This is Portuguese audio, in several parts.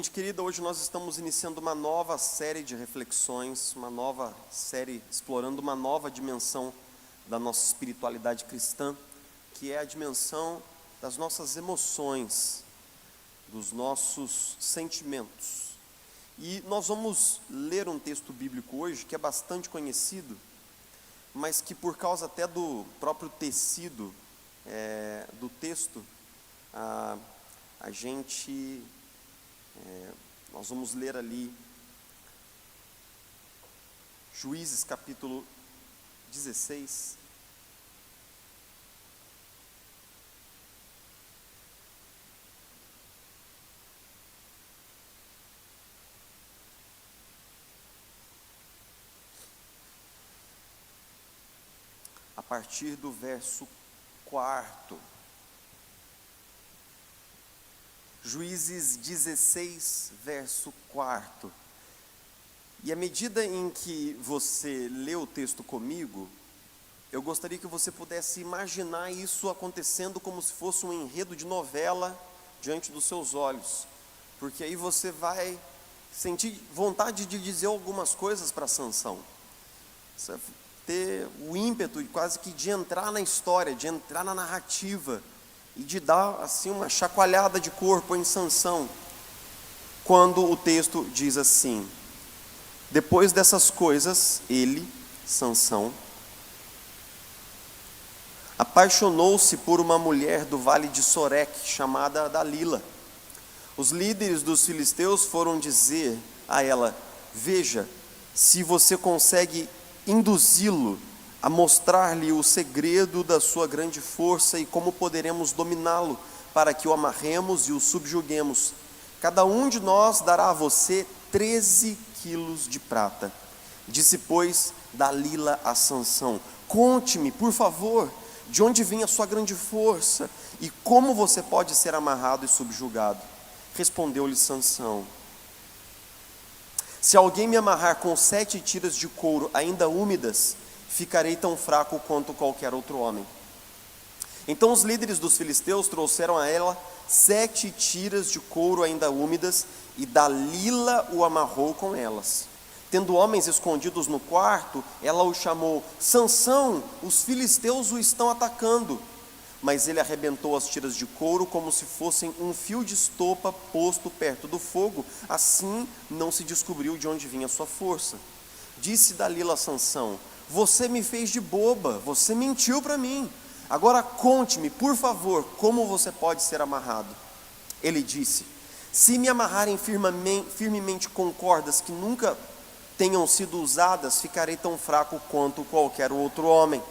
Gente querida, hoje nós estamos iniciando uma nova série de reflexões, uma nova série explorando uma nova dimensão da nossa espiritualidade cristã, que é a dimensão das nossas emoções, dos nossos sentimentos. E nós vamos ler um texto bíblico hoje que é bastante conhecido, mas que por causa até do próprio tecido do texto, nós vamos ler ali Juízes capítulo 16. A partir do verso 4. Juízes 16, verso 4. E à medida em que você lê o texto comigo, eu gostaria que você pudesse imaginar isso acontecendo como se fosse um enredo de novela diante dos seus olhos, porque aí você vai sentir vontade de dizer algumas coisas para Sansão. Você vai ter o ímpeto quase que de entrar na história, de entrar na narrativa, e de dar assim uma chacoalhada de corpo em Sansão, quando o texto diz assim: depois dessas coisas, ele, Sansão, apaixonou-se por uma mulher do vale de Soreque, chamada Dalila. Os líderes dos filisteus foram dizer a ela: veja, se você consegue induzi-lo a mostrar-lhe o segredo da sua grande força e como poderemos dominá-lo, para que o amarremos e o subjuguemos. Cada um de nós dará a você 13 quilos de prata. Disse, pois, Dalila a Sansão: conte-me, por favor, de onde vem a sua grande força e como você pode ser amarrado e subjugado. Respondeu-lhe Sansão: se alguém me amarrar com 7 tiras de couro ainda úmidas, ficarei tão fraco quanto qualquer outro homem. Então os líderes dos filisteus trouxeram a ela 7 tiras de couro ainda úmidas, e Dalila o amarrou com elas. Tendo homens escondidos no quarto, ela o chamou: Sansão, os filisteus o estão atacando. Mas ele arrebentou as tiras de couro como se fossem um fio de estopa posto perto do fogo. Assim não se descobriu de onde vinha a sua força. Disse Dalila a Sansão: você me fez de boba, você mentiu para mim. Agora conte-me, por favor, como você pode ser amarrado. Ele disse: se me amarrarem firmemente com cordas que nunca tenham sido usadas, ficarei tão fraco quanto qualquer outro homem.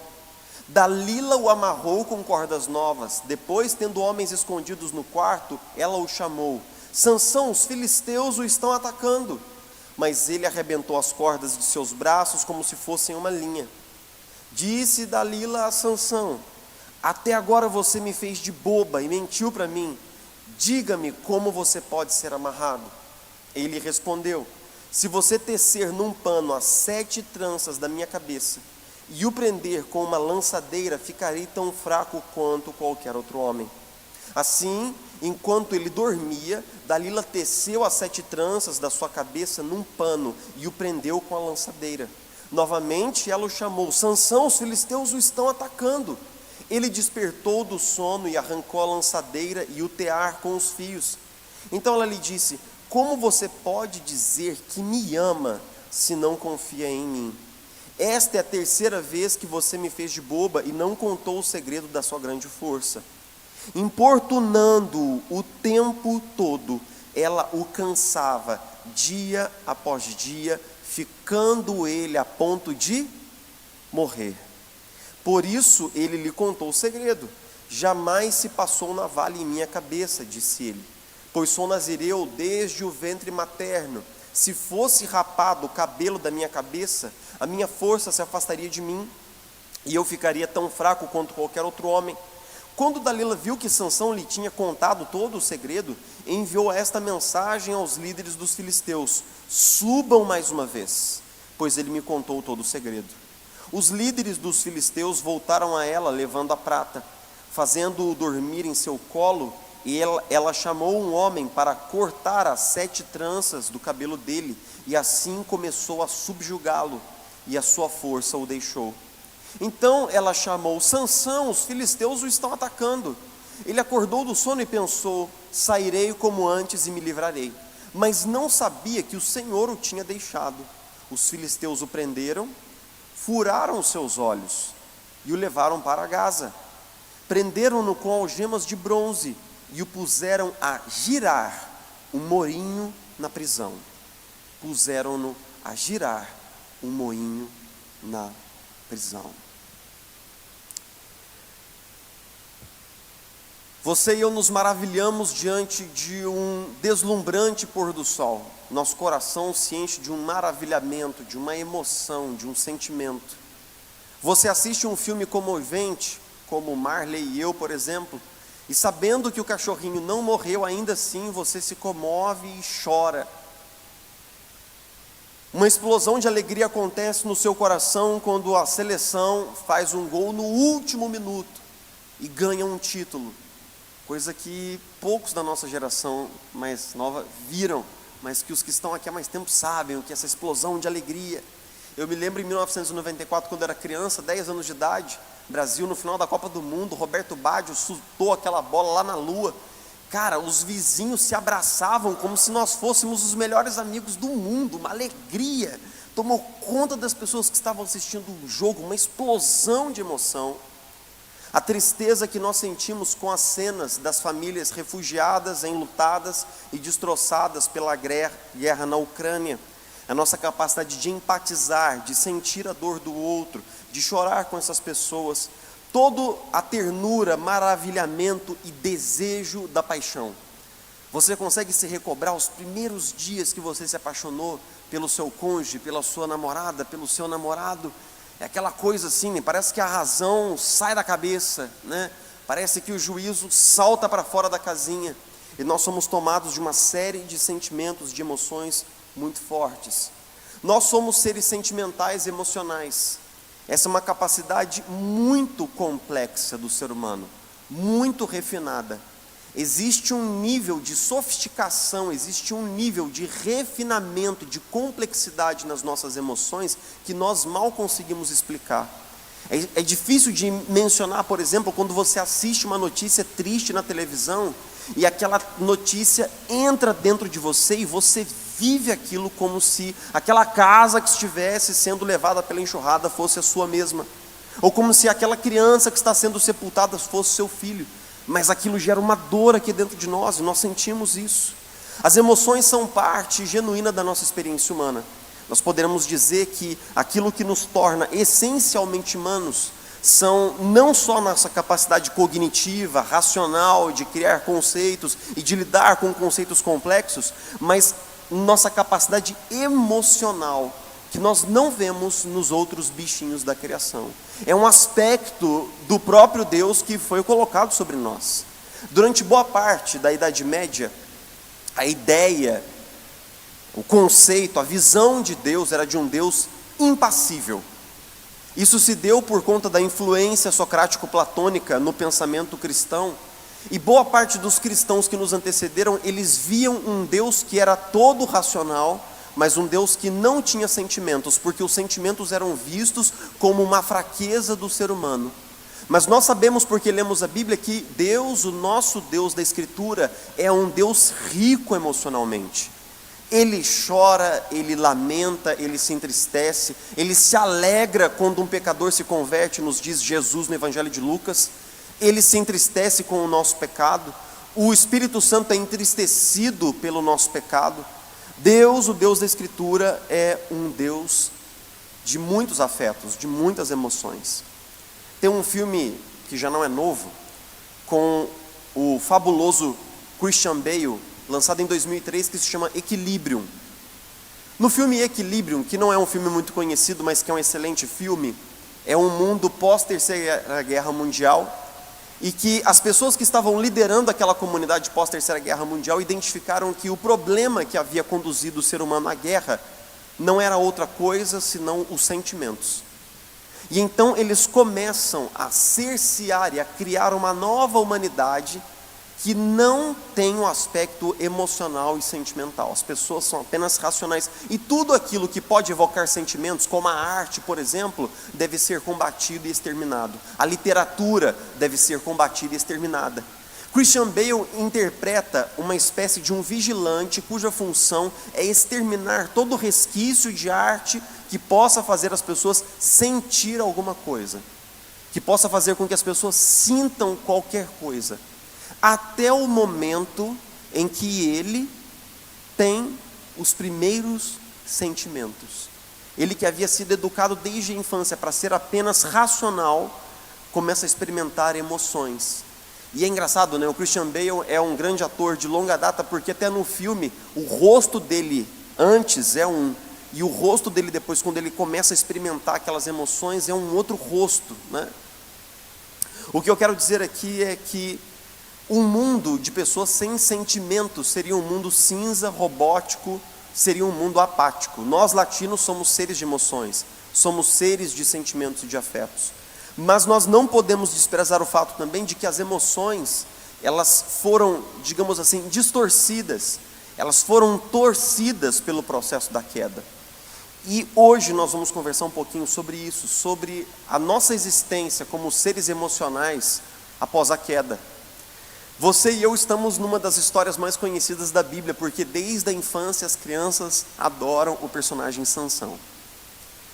Dalila o amarrou com cordas novas. Depois, tendo homens escondidos no quarto, ela o chamou: Sansão, os filisteus o estão atacando. Mas ele arrebentou as cordas de seus braços como se fossem uma linha. Disse Dalila a Sansão: até agora você me fez de boba e mentiu para mim. Diga-me como você pode ser amarrado. Ele respondeu: se você tecer num pano as 7 tranças da minha cabeça e o prender com uma lançadeira, ficarei tão fraco quanto qualquer outro homem. Assim, enquanto ele dormia, Dalila teceu as 7 tranças da sua cabeça num pano e o prendeu com a lançadeira. Novamente ela o chamou: Sansão, os filisteus o estão atacando. Ele despertou do sono e arrancou a lançadeira e o tear com os fios. Então ela lhe disse: como você pode dizer que me ama se não confia em mim? Esta é a 3ª vez que você me fez de boba e não contou o segredo da sua grande força. Importunando-o o tempo todo, ela o cansava dia após dia, ficando ele a ponto de morrer. Por isso ele lhe contou o segredo. Jamais se passou navalha em minha cabeça, disse ele, pois sou nazireu desde o ventre materno. Se fosse rapado o cabelo da minha cabeça, a minha força se afastaria de mim e eu ficaria tão fraco quanto qualquer outro homem. Quando Dalila viu que Sansão lhe tinha contado todo o segredo, enviou esta mensagem aos líderes dos filisteus: subam mais uma vez, pois ele me contou todo o segredo. Os líderes dos filisteus voltaram a ela levando a prata. Fazendo-o dormir em seu colo, e ela chamou um homem para cortar as 7 tranças do cabelo dele, e assim começou a subjugá-lo, e a sua força o deixou. Então ela chamou: Sansão, os filisteus o estão atacando. Ele acordou do sono e pensou: sairei como antes e me livrarei. Mas não sabia que o Senhor o tinha deixado. Os filisteus o prenderam, furaram os seus olhos e o levaram para Gaza. Prenderam-no com algemas de bronze e o puseram a girar um moinho na prisão. Puseram-no a girar um moinho na prisão. Você e eu nos maravilhamos diante de um deslumbrante pôr do sol. Nosso coração se enche de um maravilhamento, de uma emoção, de um sentimento. Você assiste um filme comovente, como Marley e Eu, por exemplo, e sabendo que o cachorrinho não morreu, ainda assim você se comove e chora. Uma explosão de alegria acontece no seu coração quando a seleção faz um gol no último minuto e ganha um título. Coisa que poucos da nossa geração mais nova viram, mas que os que estão aqui há mais tempo sabem o que é essa explosão de alegria. Eu me lembro em 1994, quando era criança, 10 anos de idade, Brasil no final da Copa do Mundo, Roberto Baggio chutou aquela bola lá na lua. Cara, os vizinhos se abraçavam como se nós fôssemos os melhores amigos do mundo, uma alegria tomou conta das pessoas que estavam assistindo o jogo, uma explosão de emoção. A tristeza que nós sentimos com as cenas das famílias refugiadas, enlutadas e destroçadas pela guerra na Ucrânia. A nossa capacidade de empatizar, de sentir a dor do outro, de chorar com essas pessoas. Toda a ternura, maravilhamento e desejo da paixão. Você consegue se recobrar os primeiros dias que você se apaixonou pelo seu cônjuge, pela sua namorada, pelo seu namorado? É aquela coisa assim, parece que a razão sai da cabeça, né? Parece que o juízo salta para fora da casinha. E nós somos tomados de uma série de sentimentos, de emoções muito fortes. Nós somos seres sentimentais e emocionais. Essa é uma capacidade muito complexa do ser humano, muito refinada. Existe um nível de sofisticação, existe um nível de refinamento, de complexidade nas nossas emoções que nós mal conseguimos explicar. É difícil de mencionar, por exemplo, quando você assiste uma notícia triste na televisão e aquela notícia entra dentro de você e você vive aquilo como se aquela casa que estivesse sendo levada pela enxurrada fosse a sua mesma, ou como se aquela criança que está sendo sepultada fosse seu filho. Mas aquilo gera uma dor aqui dentro de nós, e nós sentimos isso. As emoções são parte genuína da nossa experiência humana. Nós poderemos dizer que aquilo que nos torna essencialmente humanos são não só nossa capacidade cognitiva, racional, de criar conceitos e de lidar com conceitos complexos, mas nossa capacidade emocional, que nós não vemos nos outros bichinhos da criação. É um aspecto do próprio Deus que foi colocado sobre nós. Durante boa parte da Idade Média, a ideia, o conceito, a visão de Deus era de um Deus impassível. Isso se deu por conta da influência socrático-platônica no pensamento cristão. E boa parte dos cristãos que nos antecederam, eles viam um Deus que era todo racional, mas um Deus que não tinha sentimentos, porque os sentimentos eram vistos como uma fraqueza do ser humano. Mas nós sabemos, porque lemos a Bíblia, que Deus, o nosso Deus da Escritura, é um Deus rico emocionalmente. Ele chora, ele lamenta, ele se entristece, ele se alegra quando um pecador se converte, nos diz Jesus no Evangelho de Lucas. Ele se entristece com o nosso pecado. O Espírito Santo é entristecido pelo nosso pecado. Deus, o Deus da Escritura, é um Deus de muitos afetos, de muitas emoções. Tem um filme que já não é novo, com o fabuloso Christian Bale, lançado em 2003, que se chama Equilibrium. No filme Equilibrium, que não é um filme muito conhecido, mas que é um excelente filme, é um mundo pós-Terceira Guerra Mundial, e que as pessoas que estavam liderando aquela comunidade pós-Terceira Guerra Mundial identificaram que o problema que havia conduzido o ser humano à guerra não era outra coisa senão os sentimentos. E então eles começam a cercear e a criar uma nova humanidade que não tem um aspecto emocional e sentimental. As pessoas são apenas racionais. E tudo aquilo que pode evocar sentimentos, como a arte, por exemplo, deve ser combatido e exterminado. A literatura deve ser combatida e exterminada. Christian Bale interpreta uma espécie de um vigilante cuja função é exterminar todo resquício de arte que possa fazer as pessoas sentir alguma coisa, que possa fazer com que as pessoas sintam qualquer coisa, até o momento em que ele tem os primeiros sentimentos. Ele que havia sido educado desde a infância para ser apenas racional, começa a experimentar emoções. E é engraçado, né? O Christian Bale é um grande ator de longa data, porque até no filme, o rosto dele antes é um, e o rosto dele depois, quando ele começa a experimentar aquelas emoções, é um outro rosto, né? O que eu quero dizer aqui é que um mundo de pessoas sem sentimentos seria um mundo cinza, robótico, seria um mundo apático. Nós latinos somos seres de emoções, somos seres de sentimentos e de afetos. Mas nós não podemos desprezar o fato também de que as emoções, elas foram, digamos assim, distorcidas, elas foram torcidas pelo processo da queda. E hoje nós vamos conversar um pouquinho sobre isso, sobre a nossa existência como seres emocionais após a queda. Você e eu estamos numa das histórias mais conhecidas da Bíblia, porque desde a infância as crianças adoram o personagem Sansão.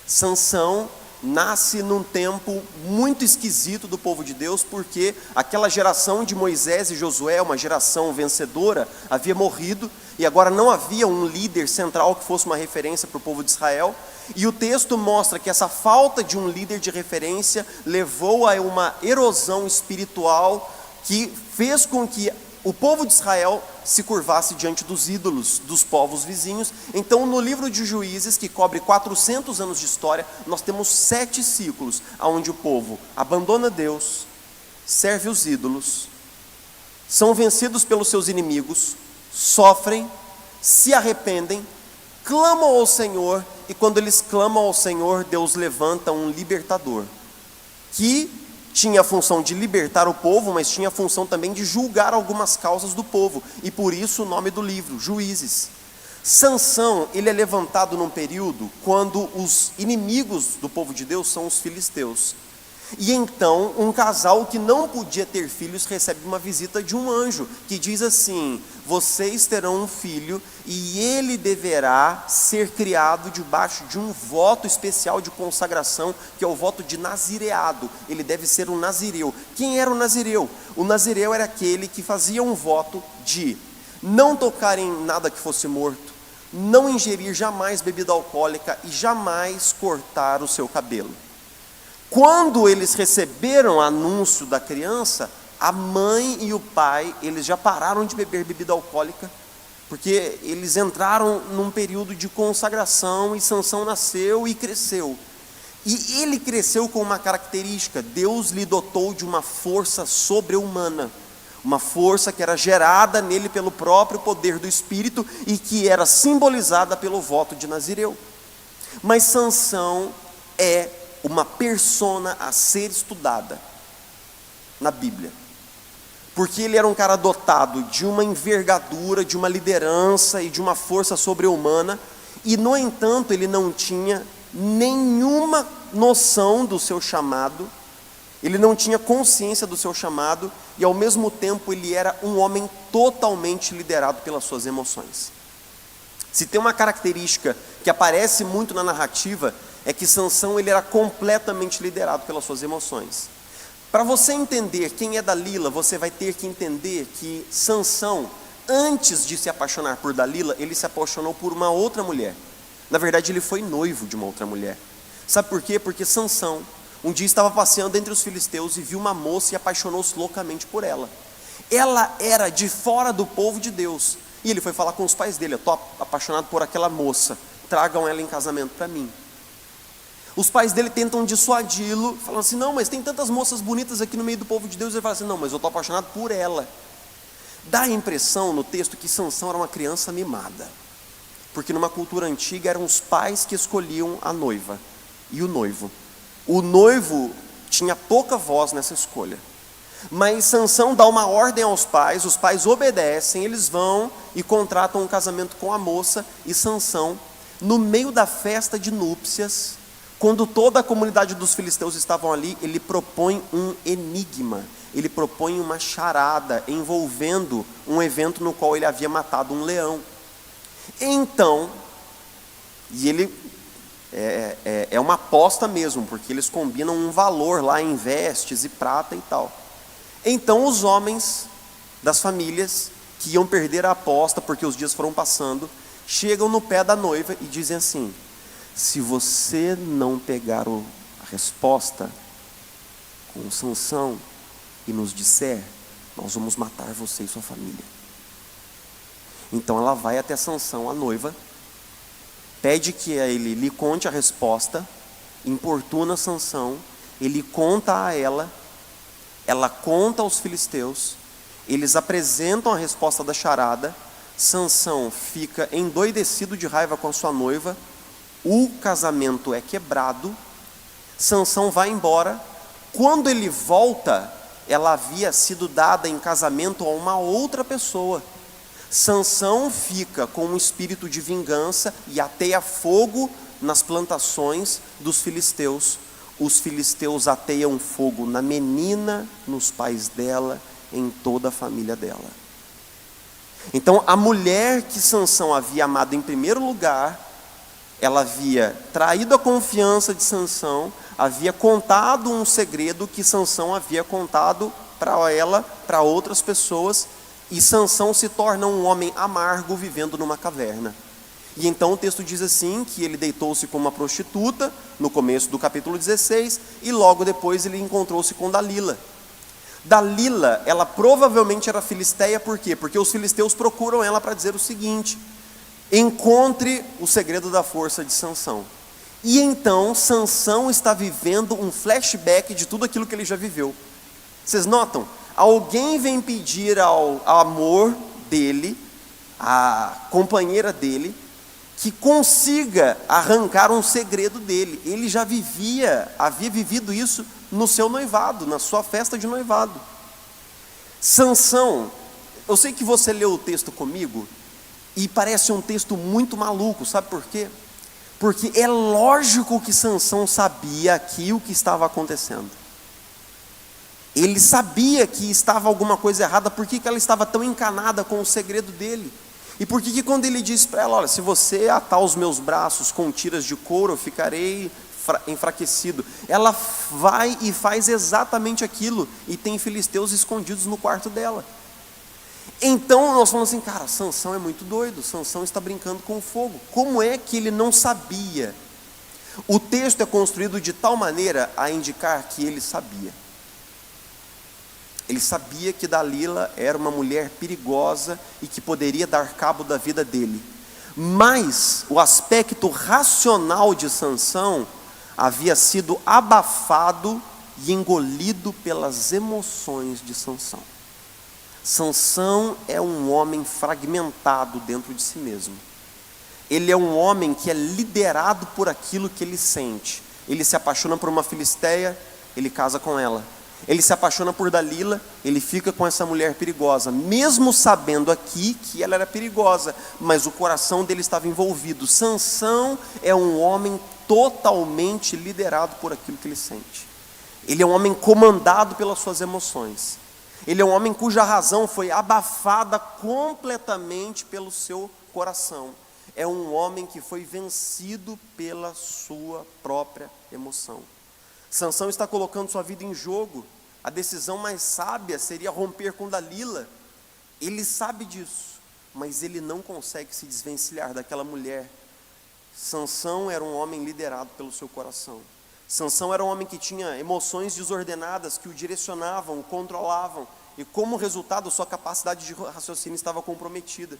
Sansão nasce num tempo muito esquisito do povo de Deus, porque aquela geração de Moisés e Josué, uma geração vencedora, havia morrido, e agora não havia um líder central que fosse uma referência para o povo de Israel, e o texto mostra que essa falta de um líder de referência levou a uma erosão espiritual que fez com que o povo de Israel se curvasse diante dos ídolos dos povos vizinhos. Então, no livro de Juízes, que cobre 400 anos de história, nós temos 7 ciclos, onde o povo abandona Deus, serve os ídolos, são vencidos pelos seus inimigos, sofrem, se arrependem, clamam ao Senhor, e quando eles clamam ao Senhor, Deus levanta um libertador, que tinha a função de libertar o povo, mas tinha a função também de julgar algumas causas do povo, e por isso o nome do livro, Juízes. Sansão, ele é levantado num período quando os inimigos do povo de Deus são os filisteus. E então, um casal que não podia ter filhos recebe uma visita de um anjo, que diz assim: vocês terão um filho e ele deverá ser criado debaixo de um voto especial de consagração, que é o voto de nazireado. Ele deve ser um nazireu. Quem era o nazireu? O nazireu era aquele que fazia um voto de não tocar em nada que fosse morto, não ingerir jamais bebida alcoólica e jamais cortar o seu cabelo. Quando eles receberam o anúncio da criança, a mãe e o pai, eles já pararam de beber bebida alcoólica, porque eles entraram num período de consagração, e Sansão nasceu e cresceu. E ele cresceu com uma característica: Deus lhe dotou de uma força sobre-humana, uma força que era gerada nele pelo próprio poder do Espírito e que era simbolizada pelo voto de Nazireu. Mas Sansão é uma persona a ser estudada na Bíblia, porque ele era um cara dotado de uma envergadura, de uma liderança e de uma força sobre-humana, e no entanto ele não tinha nenhuma noção do seu chamado, ele não tinha consciência do seu chamado, e ao mesmo tempo ele era um homem totalmente liderado pelas suas emoções. Se tem uma característica que aparece muito na narrativa, é que Sansão ele era completamente liderado pelas suas emoções. Para você entender quem é Dalila, você vai ter que entender que Sansão, antes de se apaixonar por Dalila, ele se apaixonou por uma outra mulher. Na verdade, ele foi noivo de uma outra mulher. Sabe por quê? Porque Sansão um dia estava passeando entre os filisteus e viu uma moça e apaixonou-se loucamente por ela. Ela era de fora do povo de Deus, e ele foi falar com os pais dele: eu estou apaixonado por aquela moça, tragam ela em casamento para mim. Os pais dele tentam dissuadi-lo, falando assim: não, mas tem tantas moças bonitas aqui no meio do povo de Deus. Ele fala assim: não, mas eu estou apaixonado por ela. Dá a impressão no texto que Sansão era uma criança mimada, porque numa cultura antiga eram os pais que escolhiam a noiva e o noivo. O noivo tinha pouca voz nessa escolha. Mas Sansão dá uma ordem aos pais, os pais obedecem, eles vão e contratam um casamento com a moça, e Sansão, no meio da festa de núpcias, quando toda a comunidade dos filisteus estavam ali, ele propõe um enigma, ele propõe uma charada envolvendo um evento no qual ele havia matado um leão. Então, e ele é uma aposta mesmo, porque eles combinam um valor lá em vestes e prata e tal. Então os homens das famílias que iam perder a aposta, porque os dias foram passando, chegam no pé da noiva e dizem assim: se você não pegar a resposta com Sansão e nos disser, nós vamos matar você e sua família. Então ela vai até Sansão, a noiva, pede que ele lhe conte a resposta, importuna Sansão, ele conta a ela conta aos filisteus, eles apresentam a resposta da charada, Sansão fica endoidecido de raiva com a sua noiva, o casamento é quebrado, Sansão vai embora. Quando ele volta, ela havia sido dada em casamento a uma outra pessoa. Sansão fica com um espírito de vingança e ateia fogo nas plantações dos filisteus. Os filisteus ateiam fogo na menina, nos pais dela, em toda a família dela. Então a mulher que Sansão havia amado em primeiro lugar, ela havia traído a confiança de Sansão, havia contado um segredo que Sansão havia contado para ela, para outras pessoas, e Sansão se torna um homem amargo vivendo numa caverna. E então o texto diz assim, que ele deitou-se com uma prostituta, no começo do capítulo 16, e logo depois ele encontrou-se com Dalila. Dalila, ela provavelmente era filisteia, por quê? Porque os filisteus procuram ela para dizer o seguinte: encontre o segredo da força de Sansão. E então Sansão está vivendo um flashback de tudo aquilo que ele já viveu. Vocês notam? Alguém vem pedir ao amor dele, a companheira dele, que consiga arrancar um segredo dele. Ele já havia vivido isso no seu noivado, na sua festa de noivado. Sansão, eu sei que você leu o texto comigo, e parece um texto muito maluco, sabe por quê? Porque é lógico que Sansão sabia aqui o que estava acontecendo. Ele sabia que estava alguma coisa errada. Por que ela estava tão encanada com o segredo dele? E por que quando ele diz para ela: olha, se você atar os meus braços com tiras de couro, eu ficarei enfraquecido, ela vai e faz exatamente aquilo, e tem filisteus escondidos no quarto dela. Então nós falamos assim: cara, Sansão é muito doido, Sansão está brincando com o fogo. Como é que ele não sabia? O texto é construído de tal maneira a indicar que ele sabia. Ele sabia que Dalila era uma mulher perigosa e que poderia dar cabo da vida dele. Mas o aspecto racional de Sansão havia sido abafado e engolido pelas emoções de Sansão. Sansão é um homem fragmentado dentro de si mesmo. Ele é um homem que é liderado por aquilo que ele sente. Ele se apaixona por uma filisteia, ele casa com ela. Ele se apaixona por Dalila, ele fica com essa mulher perigosa, mesmo sabendo aqui que ela era perigosa, mas o coração dele estava envolvido. Sansão é um homem totalmente liderado por aquilo que ele sente. Ele é um homem comandado pelas suas emoções. Ele é um homem cuja razão foi abafada completamente pelo seu coração. É um homem que foi vencido pela sua própria emoção. Sansão está colocando sua vida em jogo. A decisão mais sábia seria romper com Dalila. Ele sabe disso, mas ele não consegue se desvencilhar daquela mulher. Sansão era um homem liderado pelo seu coração. Sansão era um homem que tinha emoções desordenadas que o direcionavam, o controlavam, e como resultado sua capacidade de raciocínio estava comprometida.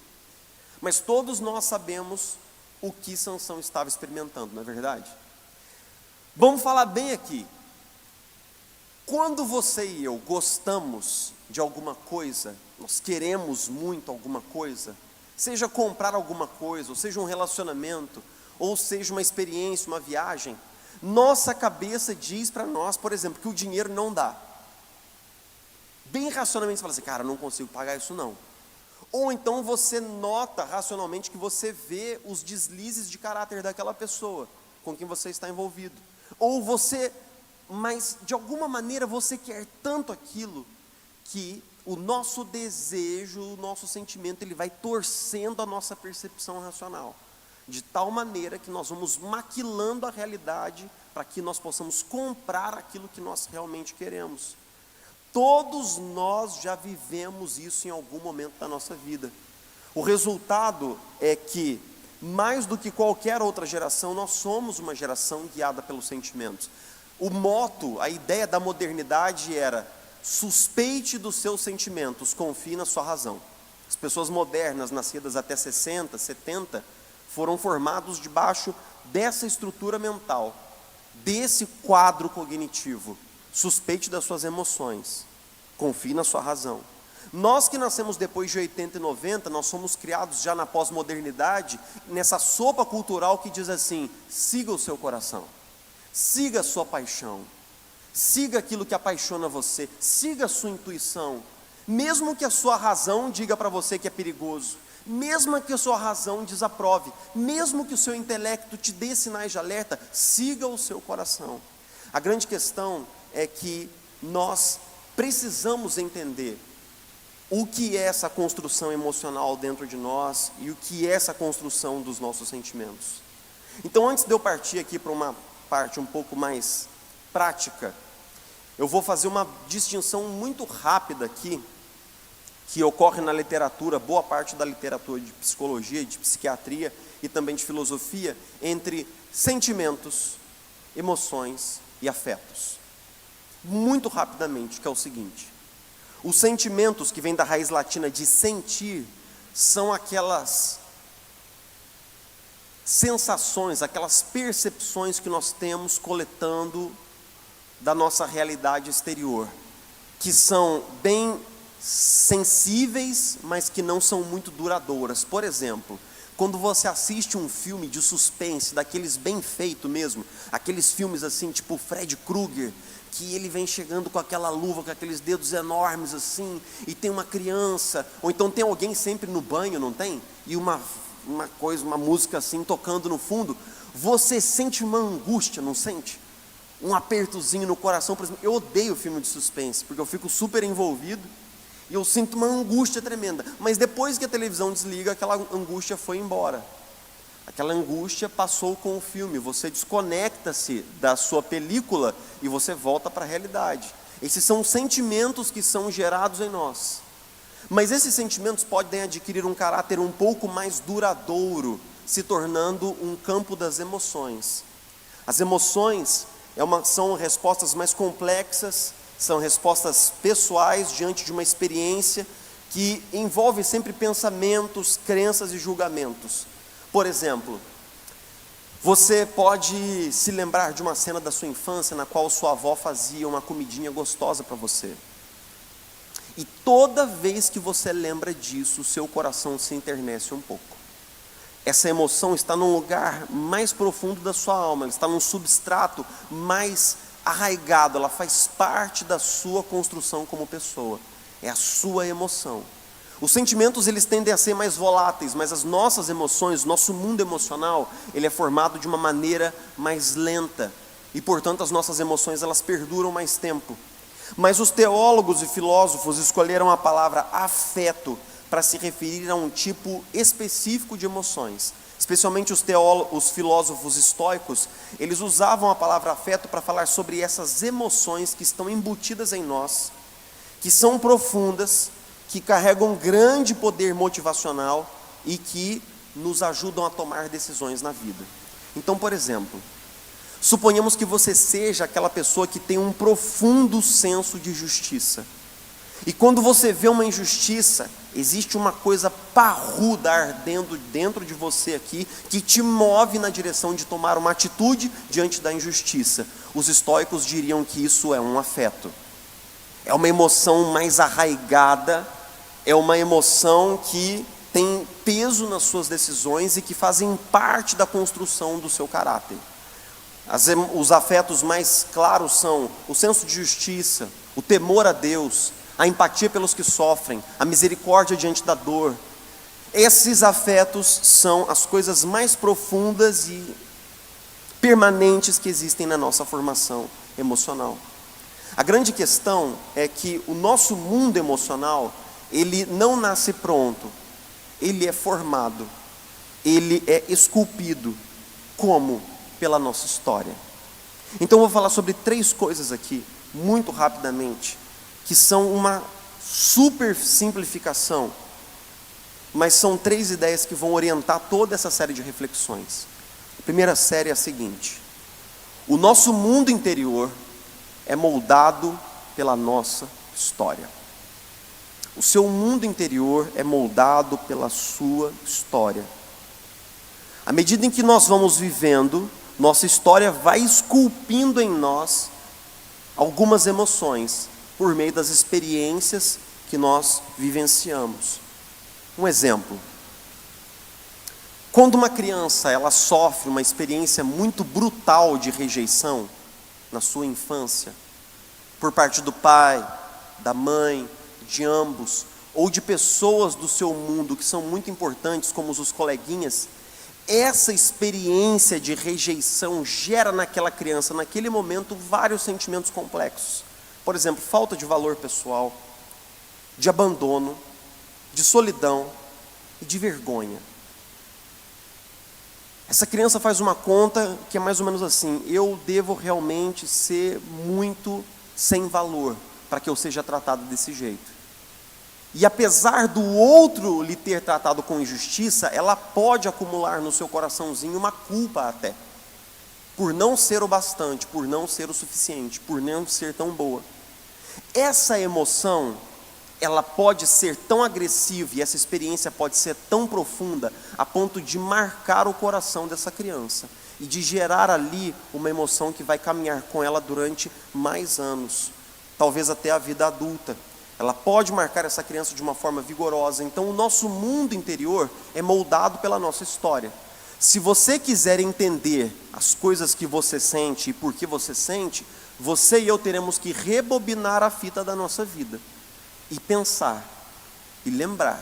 Mas todos nós sabemos o que Sansão estava experimentando, não é verdade? Vamos falar bem aqui. Quando você e eu gostamos de alguma coisa, nós queremos muito alguma coisa, seja comprar alguma coisa, ou seja um relacionamento, ou seja uma experiência, uma viagem, nossa cabeça diz para nós, por exemplo, que o dinheiro não dá. bem racionalmente você fala assim, cara, eu não consigo pagar isso não. Ou então você nota racionalmente que você vê os deslizes de caráter daquela pessoa com quem você está envolvido. Ou você, mas de alguma maneira você quer tanto aquilo que o nosso desejo, o nosso sentimento, ele vai torcendo a nossa percepção racional. De tal maneira que nós vamos maquilando a realidade para que nós possamos comprar aquilo que nós realmente queremos. Todos nós já vivemos isso em algum momento da nossa vida. O resultado é que, mais do que qualquer outra geração, nós somos uma geração guiada pelos sentimentos. O moto, a ideia da modernidade era: suspeite dos seus sentimentos, confie na sua razão. As pessoas modernas, nascidas até 60, 70, foram formados debaixo dessa estrutura mental, desse quadro cognitivo. Suspeite das suas emoções, confie na sua razão. Nós que nascemos depois de 80 e 90, nós somos criados já na pós-modernidade, nessa sopa cultural que diz assim: siga o seu coração, siga a sua paixão, siga aquilo que apaixona você, siga a sua intuição, mesmo que a sua razão diga para você que é perigoso, mesmo que a sua razão desaprove, mesmo que o seu intelecto te dê sinais de alerta, siga o seu coração. A grande questão é que nós precisamos entender o que é essa construção emocional dentro de nós e o que é essa construção dos nossos sentimentos. Então, antes de eu partir aqui para uma parte um pouco mais prática, eu vou fazer uma distinção muito rápida aqui, que ocorre na literatura, boa parte da literatura de psicologia, de psiquiatria e também de filosofia, entre sentimentos, emoções e afetos. Muito rapidamente, que é o seguinte: os sentimentos, que vêm da raiz latina de sentir, são aquelas sensações, aquelas percepções que nós temos coletando da nossa realidade exterior, que são bem sensíveis, mas que não são muito duradouras. Por exemplo, quando você assiste um filme de suspense, daqueles bem feito mesmo, aqueles filmes assim, tipo Fred Krueger, que ele vem chegando com aquela luva, com aqueles dedos enormes assim, e tem uma criança, ou então tem alguém sempre no banho, não tem? E uma música assim tocando no fundo, você sente uma angústia, não sente? Um apertozinho no coração. Por exemplo, eu odeio filme de suspense, porque eu fico super envolvido, e eu sinto uma angústia tremenda, mas depois que a televisão desliga, aquela angústia foi embora. Aquela angústia passou com o filme, você desconecta-se da sua película e você volta para a realidade. Esses são sentimentos que são gerados em nós. Mas esses sentimentos podem adquirir um caráter um pouco mais duradouro, se tornando um campo das emoções. As emoções são respostas mais complexas, são respostas pessoais diante de uma experiência que envolve sempre pensamentos, crenças e julgamentos. Por exemplo, você pode se lembrar de uma cena da sua infância na qual sua avó fazia uma comidinha gostosa para você. E toda vez que você lembra disso, o seu coração se enternece um pouco. Essa emoção está num lugar mais profundo da sua alma, ela está num substrato mais arraigado, ela faz parte da sua construção como pessoa. É a sua emoção. Os sentimentos, eles tendem a ser mais voláteis, mas as nossas emoções, nosso mundo emocional, ele é formado de uma maneira mais lenta. E, portanto, as nossas emoções, elas perduram mais tempo. Mas os teólogos e filósofos escolheram a palavra afeto para se referir a um tipo específico de emoções. Especialmente os filósofos estoicos, eles usavam a palavra afeto para falar sobre essas emoções que estão embutidas em nós, que são profundas, que carregam grande poder motivacional e que nos ajudam a tomar decisões na vida. Então, por exemplo, suponhamos que você seja aquela pessoa que tem um profundo senso de justiça. E quando você vê uma injustiça, existe uma coisa parruda ardendo dentro de você aqui, que te move na direção de tomar uma atitude diante da injustiça. Os estoicos diriam que isso é um afeto. É uma emoção mais arraigada, é uma emoção que tem peso nas suas decisões e que fazem parte da construção do seu caráter. Os afetos mais claros são o senso de justiça, o temor a Deus, a empatia pelos que sofrem, a misericórdia diante da dor. Esses afetos são as coisas mais profundas e permanentes que existem na nossa formação emocional. A grande questão é que o nosso mundo emocional, ele não nasce pronto, ele é formado, ele é esculpido. Como? Pela nossa história. Então eu vou falar sobre 3 coisas aqui, muito rapidamente, que são uma super simplificação, mas são 3 ideias que vão orientar toda essa série de reflexões. A primeira série é a seguinte: o nosso mundo interior é moldado pela nossa história. O seu mundo interior é moldado pela sua história. À medida em que nós vamos vivendo, nossa história vai esculpindo em nós algumas emoções, por meio das experiências que nós vivenciamos. Um exemplo: quando uma criança ela sofre uma experiência muito brutal de rejeição na sua infância, por parte do pai, da mãe, de ambos, ou de pessoas do seu mundo que são muito importantes, como os coleguinhas, essa experiência de rejeição gera naquela criança, naquele momento, vários sentimentos complexos. Por exemplo, falta de valor pessoal, de abandono, de solidão e de vergonha. Essa criança faz uma conta que é mais ou menos assim: eu devo realmente ser muito sem valor para que eu seja tratado desse jeito. E apesar do outro lhe ter tratado com injustiça, ela pode acumular no seu coraçãozinho uma culpa até, por não ser o bastante, por não ser o suficiente, por não ser tão boa. Essa emoção, ela pode ser tão agressiva e essa experiência pode ser tão profunda a ponto de marcar o coração dessa criança e de gerar ali uma emoção que vai caminhar com ela durante mais anos, talvez até a vida adulta. Ela pode marcar essa criança de uma forma vigorosa. Então o nosso mundo interior é moldado pela nossa história. Se você quiser entender as coisas que você sente e por que você sente, você e eu teremos que rebobinar a fita da nossa vida e pensar e lembrar.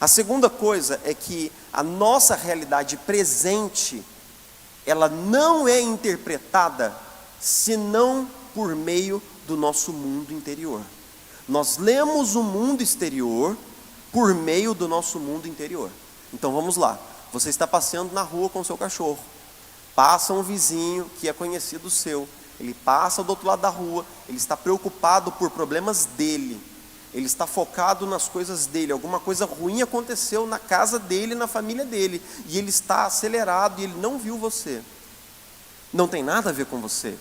A segunda coisa é que a nossa realidade presente, ela não é interpretada senão por meio do nosso mundo interior. Nós lemos o mundo exterior por meio do nosso mundo interior. Então vamos lá. Você está passeando na rua com o seu cachorro. Passa um vizinho que é conhecido seu. Ele passa do outro lado da rua. Ele está preocupado por problemas dele. Ele está focado nas coisas dele. Alguma coisa ruim aconteceu na casa dele, na família dele. E ele está acelerado e ele não viu você. Não tem nada a ver com você.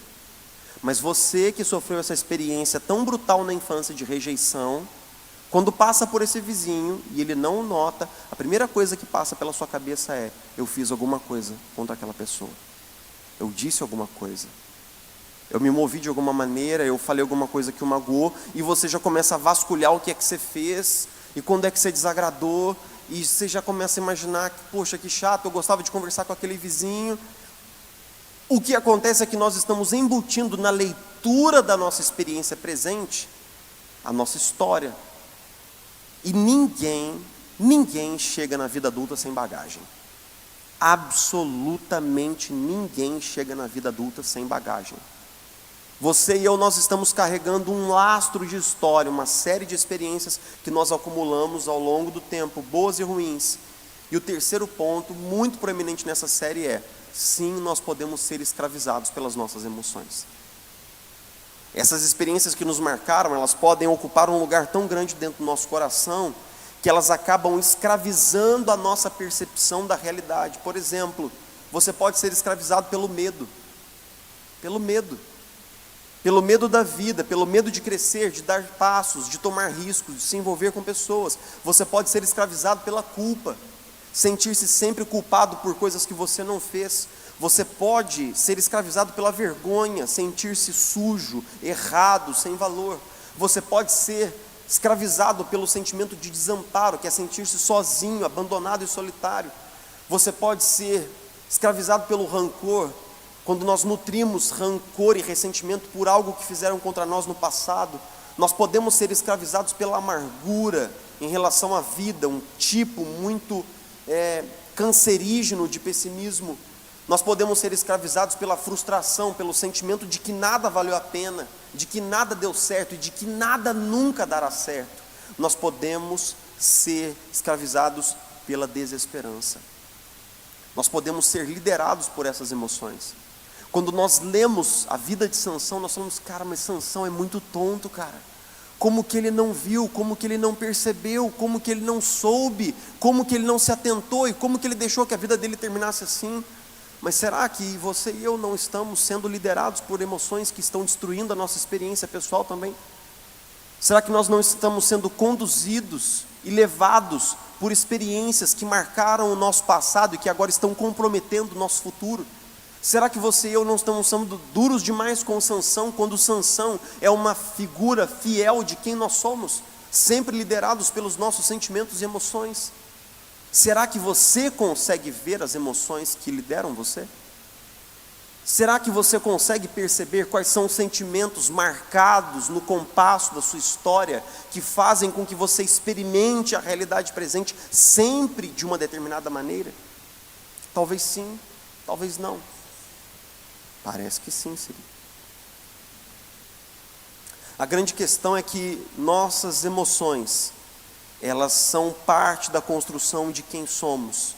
Mas você que sofreu essa experiência tão brutal na infância de rejeição, quando passa por esse vizinho e ele não o nota, a primeira coisa que passa pela sua cabeça é: eu fiz alguma coisa contra aquela pessoa. Eu disse alguma coisa. Eu me movi de alguma maneira, eu falei alguma coisa que o magoou, e você já começa a vasculhar o que é que você fez, e quando é que você desagradou, e você já começa a imaginar que, poxa, que chato, eu gostava de conversar com aquele vizinho. O que acontece é que nós estamos embutindo na leitura da nossa experiência presente a nossa história. E ninguém chega na vida adulta sem bagagem. Absolutamente ninguém chega na vida adulta sem bagagem. Você e eu, nós estamos carregando um lastro de história, uma série de experiências que nós acumulamos ao longo do tempo, boas e ruins. E o terceiro ponto, muito proeminente nessa série é: sim, nós podemos ser escravizados pelas nossas emoções. Essas experiências que nos marcaram, elas podem ocupar um lugar tão grande dentro do nosso coração, que elas acabam escravizando a nossa percepção da realidade. Por exemplo, você pode ser escravizado pelo medo. Pelo medo. Pelo medo da vida, pelo medo de crescer, de dar passos, de tomar riscos, de se envolver com pessoas. Você pode ser escravizado pela culpa. Sentir-se sempre culpado por coisas que você não fez. Você pode ser escravizado pela vergonha, sentir-se sujo, errado, sem valor. Você pode ser escravizado pelo sentimento de desamparo, que é sentir-se sozinho, abandonado e solitário. Você pode ser escravizado pelo rancor, quando nós nutrimos rancor e ressentimento por algo que fizeram contra nós no passado. Nós podemos ser escravizados pela amargura em relação à vida, um tipo muito cancerígeno de pessimismo. Nós podemos ser escravizados pela frustração, pelo sentimento de que nada valeu a pena, de que nada deu certo e de que nada nunca dará certo. Nós podemos ser escravizados pela desesperança. Nós podemos ser liderados por essas emoções. Quando nós lemos a vida de Sansão, nós falamos, cara, mas Sansão é muito tonto, cara. Como que ele não viu, como que ele não percebeu, como que ele não soube, como que ele não se atentou e como que ele deixou que a vida dele terminasse assim. Mas será que você e eu não estamos sendo liderados por emoções que estão destruindo a nossa experiência pessoal também? Será que nós não estamos sendo conduzidos e levados por experiências que marcaram o nosso passado e que agora estão comprometendo o nosso futuro? Será que você e eu não estamos sendo duros demais com Sansão, quando Sansão é uma figura fiel de quem nós somos, sempre liderados pelos nossos sentimentos e emoções? Será que você consegue ver as emoções que lideram você? Será que você consegue perceber quais são os sentimentos marcados no compasso da sua história, que fazem com que você experimente a realidade presente sempre de uma determinada maneira? Talvez sim, talvez não. Parece que sim, Siri. A grande questão é que nossas emoções, elas são parte da construção de quem somos.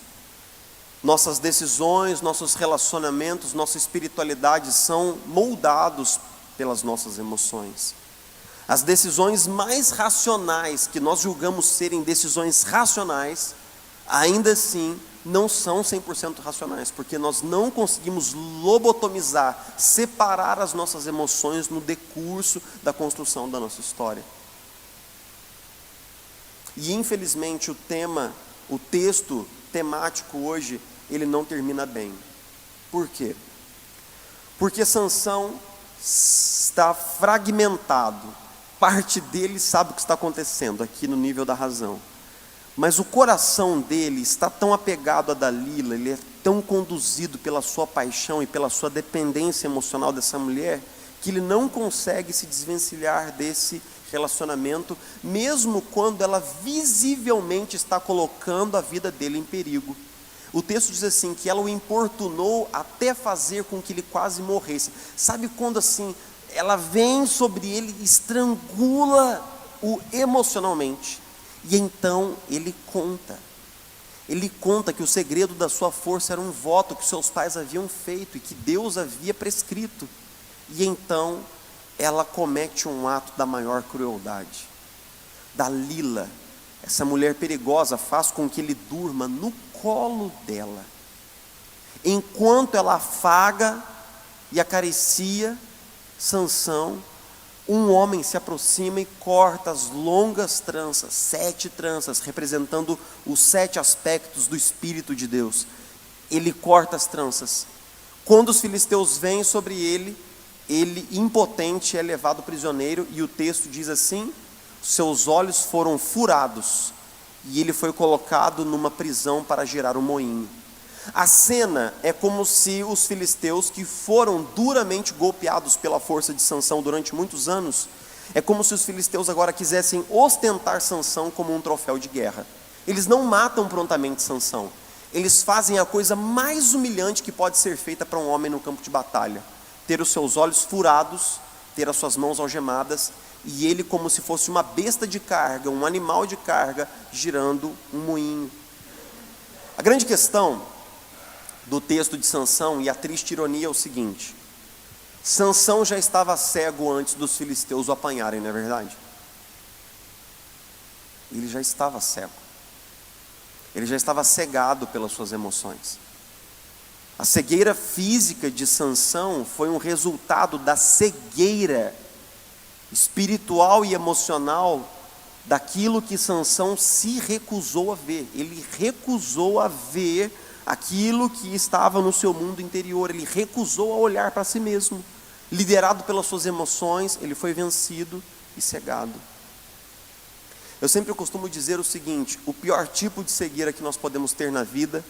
Nossas decisões, nossos relacionamentos, nossa espiritualidade são moldados pelas nossas emoções. As decisões mais racionais, que nós julgamos serem decisões racionais, ainda assim não são 100% racionais, porque nós não conseguimos lobotomizar, separar as nossas emoções no decurso da construção da nossa história. E infelizmente o texto temático hoje, ele não termina bem. Por quê? Porque Sansão está fragmentado, parte dele sabe o que está acontecendo aqui no nível da razão, mas o coração dele está tão apegado a Dalila, ele é tão conduzido pela sua paixão e pela sua dependência emocional dessa mulher, que ele não consegue se desvencilhar desse relacionamento, mesmo quando ela visivelmente está colocando a vida dele em perigo. O texto diz assim, que ela o importunou até fazer com que ele quase morresse. Sabe quando assim, ela vem sobre ele e estrangula-o emocionalmente. E então ele conta que o segredo da sua força era um voto que seus pais haviam feito e que Deus havia prescrito. E então ela comete um ato da maior crueldade. Dalila, essa mulher perigosa, faz com que ele durma no colo dela, enquanto ela afaga e acaricia Sansão. Um homem se aproxima e corta as longas tranças, 7 tranças, representando os 7 aspectos do Espírito de Deus. Ele corta as tranças. Quando os filisteus vêm sobre ele, impotente é levado prisioneiro, e o texto diz assim: seus olhos foram furados, e ele foi colocado numa prisão para girar um moinho. A cena é como se os filisteus, que foram duramente golpeados pela força de Sansão durante muitos anos, é como se os filisteus agora quisessem ostentar Sansão como um troféu de guerra. Eles não matam prontamente Sansão, eles fazem a coisa mais humilhante que pode ser feita para um homem no campo de batalha: ter os seus olhos furados, ter as suas mãos algemadas, e ele como se fosse uma besta de carga, um animal de carga, girando um moinho. A grande questão do texto de Sansão, e a triste ironia, é o seguinte: Sansão já estava cego antes dos filisteus o apanharem, não é verdade? Ele já estava cego, ele já estava cegado pelas suas emoções. A cegueira física de Sansão foi um resultado da cegueira espiritual e emocional daquilo que Sansão se recusou a ver. Ele recusou a ver aquilo que estava no seu mundo interior, ele recusou a olhar para si mesmo. Liderado pelas suas emoções, ele foi vencido e cegado. Eu sempre costumo dizer o seguinte: o pior tipo de cegueira que nós podemos ter na vida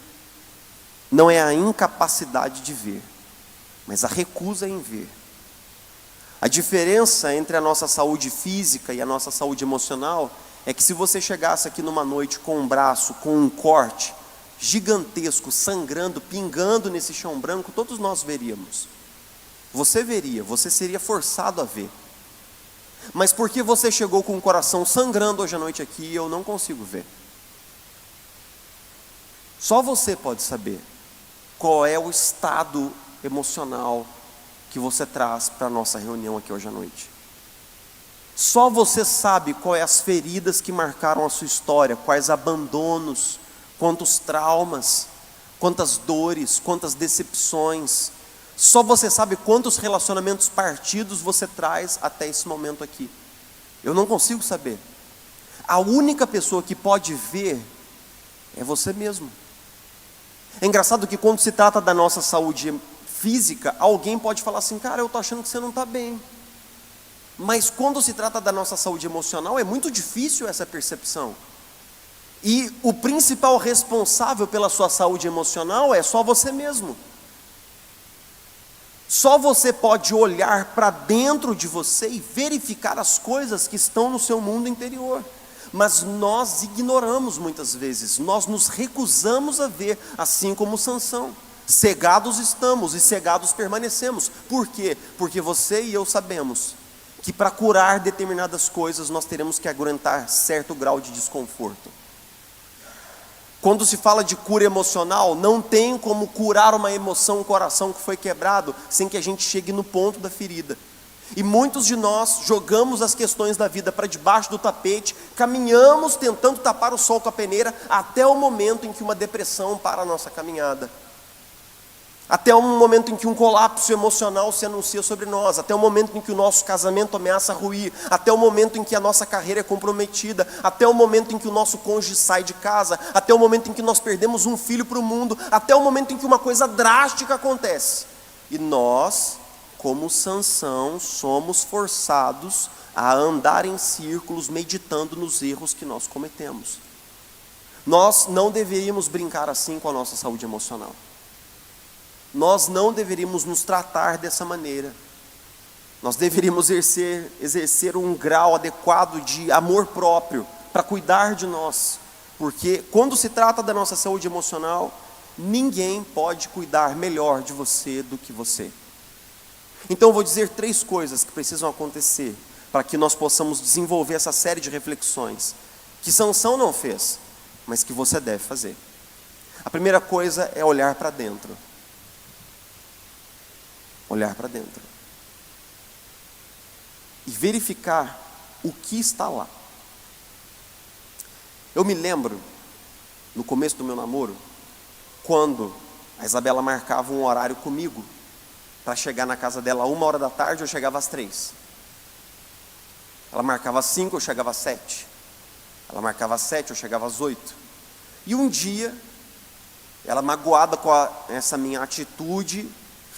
não é a incapacidade de ver, mas a recusa em ver. A diferença entre a nossa saúde física e a nossa saúde emocional é que se você chegasse aqui numa noite com um braço, com um corte gigantesco, sangrando, pingando nesse chão branco, todos nós veríamos. Você veria, você seria forçado a ver. Mas porque você chegou com o coração sangrando hoje à noite aqui, eu não consigo ver. Só você pode saber qual é o estado emocional que você traz para a nossa reunião aqui hoje à noite. Só você sabe quais as feridas que marcaram a sua história, quais abandonos, quantos traumas, quantas dores, quantas decepções. Só você sabe quantos relacionamentos partidos você traz até esse momento aqui. Eu não consigo saber. A única pessoa que pode ver é você mesmo. É engraçado que quando se trata da nossa saúde física, alguém pode falar assim, cara, eu estou achando que você não está bem. Mas quando se trata da nossa saúde emocional, é muito difícil essa percepção. E o principal responsável pela sua saúde emocional é só você mesmo. Só você pode olhar para dentro de você e verificar as coisas que estão no seu mundo interior. Mas nós ignoramos muitas vezes, nós nos recusamos a ver, assim como Sansão. Cegados estamos e cegados permanecemos. Por quê? Porque você e eu sabemos que para curar determinadas coisas nós teremos que aguentar certo grau de desconforto. Quando se fala de cura emocional, não tem como curar uma emoção, um coração que foi quebrado, sem que a gente chegue no ponto da ferida. E muitos de nós jogamos as questões da vida para debaixo do tapete, caminhamos tentando tapar o sol com a peneira, até o momento em que uma depressão para a nossa caminhada. Até o momento em que um colapso emocional se anuncia sobre nós, até o momento em que o nosso casamento ameaça ruir, até o momento em que a nossa carreira é comprometida, até o momento em que o nosso cônjuge sai de casa, até o momento em que nós perdemos um filho para o mundo, até o momento em que uma coisa drástica acontece. E nós, como Sansão, somos forçados a andar em círculos meditando nos erros que nós cometemos. Nós não deveríamos brincar assim com a nossa saúde emocional. Nós não deveríamos nos tratar dessa maneira. Nós deveríamos exercer um grau adequado de amor próprio para cuidar de nós. Porque quando se trata da nossa saúde emocional, ninguém pode cuidar melhor de você do que você. Então eu vou dizer 3 coisas que precisam acontecer para que nós possamos desenvolver essa série de reflexões que Sansão não fez, mas que você deve fazer. A primeira coisa é olhar para dentro. Olhar para dentro. E verificar o que está lá. Eu me lembro, no começo do meu namoro, quando a Isabela marcava um horário comigo, para chegar na casa dela 1h da tarde, eu chegava às 3. Ela marcava às 5, eu chegava às 7. Ela marcava às 7, eu chegava às 8. E um dia, ela magoada com essa minha atitude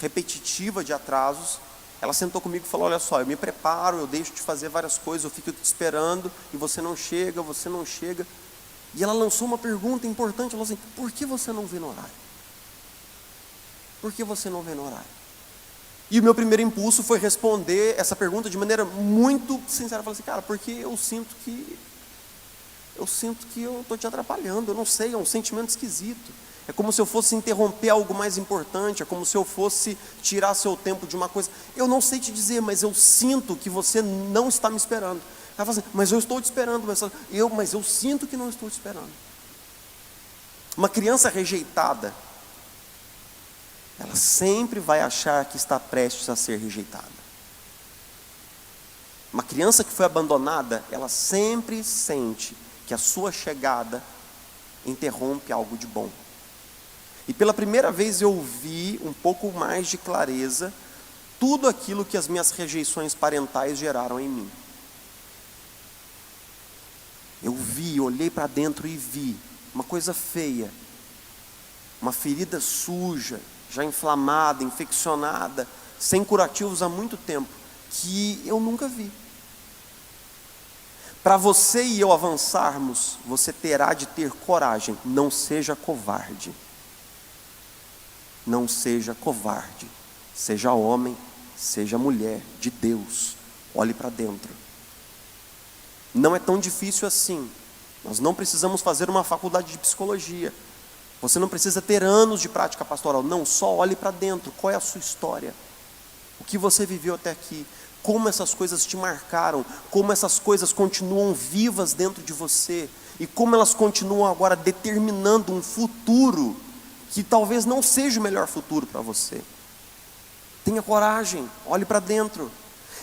repetitiva de atrasos, ela sentou comigo e falou, olha só, eu me preparo, eu deixo de fazer várias coisas, eu fico te esperando, e você não chega. E ela lançou uma pergunta importante, ela falou assim, por que você não vem no horário? Por que você não vem no horário? E o meu primeiro impulso foi responder essa pergunta de maneira muito sincera. Eu falei assim, cara, porque eu sinto que eu estou te atrapalhando, eu não sei, é um sentimento esquisito. É como se eu fosse interromper algo mais importante, é como se eu fosse tirar seu tempo de uma coisa. Eu não sei te dizer, mas eu sinto que você não está me esperando. Ela fala assim, mas eu estou te esperando. Mas eu sinto que não estou te esperando. Uma criança rejeitada, ela sempre vai achar que está prestes a ser rejeitada. Uma criança que foi abandonada, ela sempre sente que a sua chegada interrompe algo de bom. E pela primeira vez eu vi um pouco mais de clareza tudo aquilo que as minhas rejeições parentais geraram em mim. Eu vi, olhei para dentro e vi uma coisa feia, uma ferida suja, já inflamada, infeccionada, sem curativos há muito tempo, que eu nunca vi. Para você e eu avançarmos, você terá de ter coragem, não seja covarde. Não seja covarde, seja homem, seja mulher de Deus, olhe para dentro. Não é tão difícil assim. Nós não precisamos fazer uma faculdade de psicologia. Você não precisa ter anos de prática pastoral. Não, só olhe para dentro. Qual é a sua história? O que você viveu até aqui? Como essas coisas te marcaram? Como essas coisas continuam vivas dentro de você? E como elas continuam agora determinando um futuro que talvez não seja o melhor futuro para você? Tenha coragem, olhe para dentro.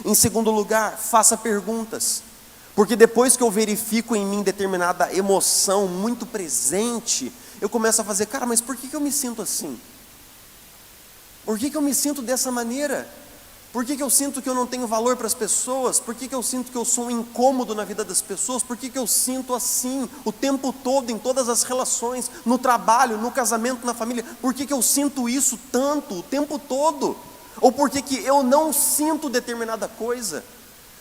Em segundo lugar, faça perguntas. Porque depois que eu verifico em mim determinada emoção muito presente, eu começo a fazer, cara, mas por que eu me sinto assim? Por que eu me sinto dessa maneira? Por que eu sinto que eu não tenho valor para as pessoas? Por que eu sinto que eu sou um incômodo na vida das pessoas? Por que eu sinto assim o tempo todo, em todas as relações, no trabalho, no casamento, na família? Por que eu sinto isso tanto, o tempo todo? Ou por que eu não sinto determinada coisa?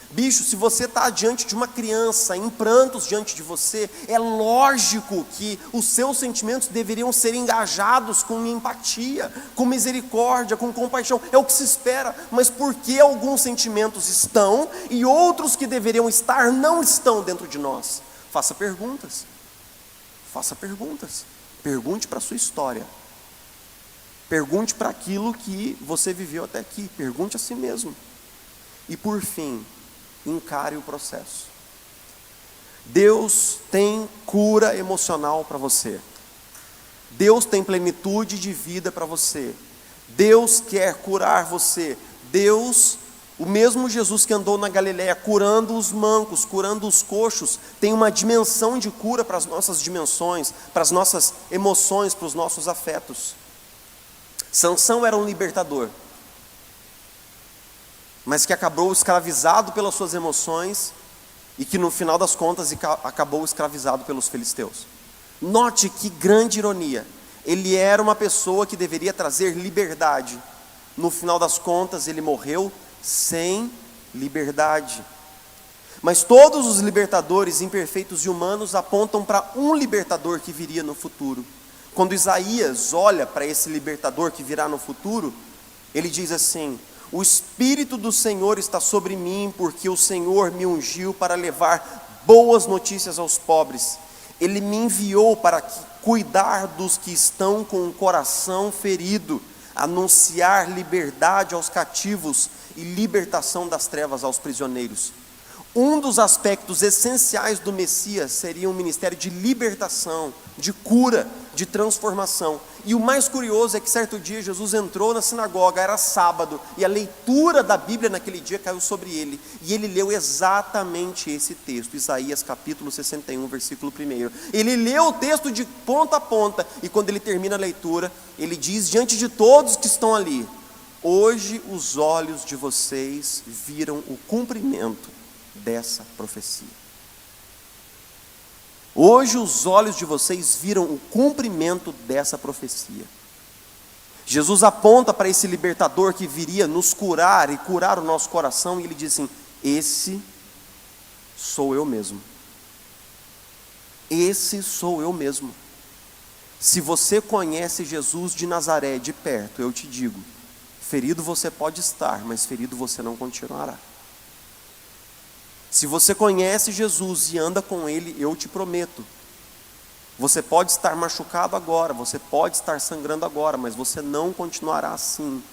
Bicho, se você está diante de uma criança em prantos diante de você, é lógico que os seus sentimentos deveriam ser engajados com empatia, com misericórdia, com compaixão. É o que se espera. Mas por que alguns sentimentos estão e outros que deveriam estar não estão dentro de nós? Faça perguntas. Faça perguntas. Pergunte para a sua história. Pergunte para aquilo que você viveu até aqui. Pergunte a si mesmo. E por fim, encare o processo. Deus tem cura emocional para você. Deus tem plenitude de vida para você. Deus quer curar você. Deus, o mesmo Jesus que andou na Galileia curando os mancos, curando os coxos, tem uma dimensão de cura para as nossas dimensões, para as nossas emoções, para os nossos afetos. Sansão era um libertador, mas que acabou escravizado pelas suas emoções e que no final das contas acabou escravizado pelos filisteus. Note que grande ironia. Ele era uma pessoa que deveria trazer liberdade. No final das contas ele morreu sem liberdade. Mas todos os libertadores imperfeitos e humanos apontam para um libertador que viria no futuro. Quando Isaías olha para esse libertador que virá no futuro, ele diz assim: o Espírito do Senhor está sobre mim, porque o Senhor me ungiu para levar boas notícias aos pobres. Ele me enviou para cuidar dos que estão com o coração ferido, anunciar liberdade aos cativos e libertação das trevas aos prisioneiros. Um dos aspectos essenciais do Messias seria um ministério de libertação, de cura, de transformação. E o mais curioso é que certo dia Jesus entrou na sinagoga, era sábado, e a leitura da Bíblia naquele dia caiu sobre ele. E ele leu exatamente esse texto, Isaías capítulo 61, versículo 1. Ele leu o texto de ponta a ponta, e quando ele termina a leitura, ele diz diante de todos que estão ali: hoje os olhos de vocês viram o cumprimento dessa profecia. Hoje os olhos de vocês viram o cumprimento dessa profecia. Jesus aponta para esse libertador que viria nos curar e curar o nosso coração, e ele diz assim: esse sou eu mesmo. Esse sou eu mesmo. Se você conhece Jesus de Nazaré de perto, eu te digo, ferido você pode estar, mas ferido você não continuará. Se você conhece Jesus e anda com Ele, eu te prometo, você pode estar machucado agora, você pode estar sangrando agora, mas você não continuará assim.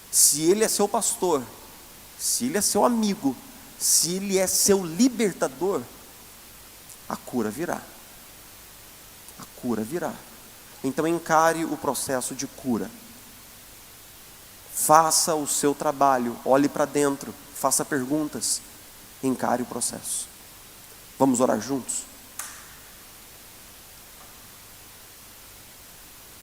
Se Ele é seu pastor, se Ele é seu amigo, se Ele é seu libertador, a cura virá. A cura virá. Então encare o processo de cura. Faça o seu trabalho, olhe para dentro, faça perguntas. Encare o processo. Vamos orar juntos?